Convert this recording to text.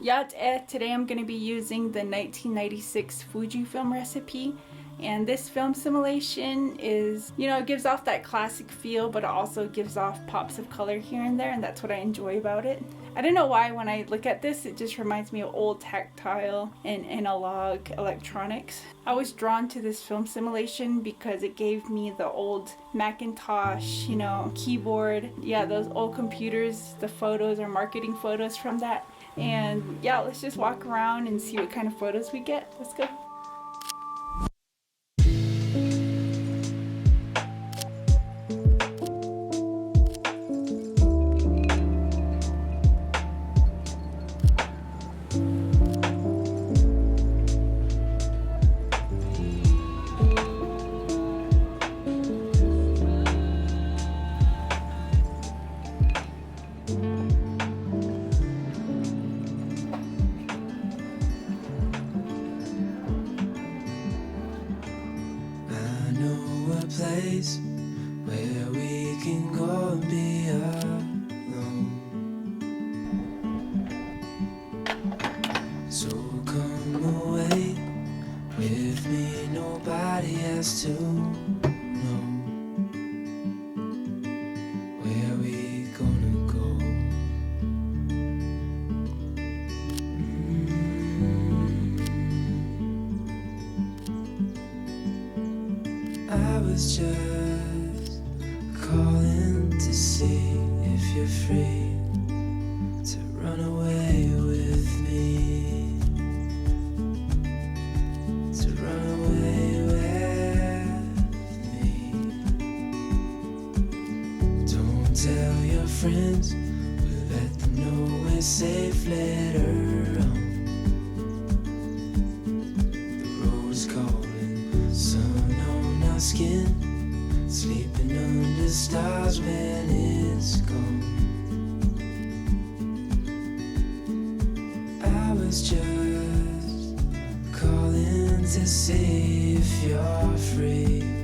Yeah, today I'm going to be using the 1996 Fujifilm recipe. And this film simulation is, it gives off that classic feel, but it also gives off pops of color here and there, and that's what I enjoy about it. I don't know why when I look at this, it just reminds me of old tactile and analog electronics. I was drawn to this film simulation because it gave me the old Macintosh, keyboard. Yeah, those old computers, the photos or marketing photos from that. And yeah, let's just walk around and see what kind of photos we get. Let's go. Place where we can go and be alone. So come away with me, nobody has to know where we gonna go. I was just calling to see if you're free to run away with me, to run away with me. Don't tell your friends, we'll let them know we're safe later on. The road's calling, sun on our skin, sleeping under stars when it's gone. I was just calling to see if you're free.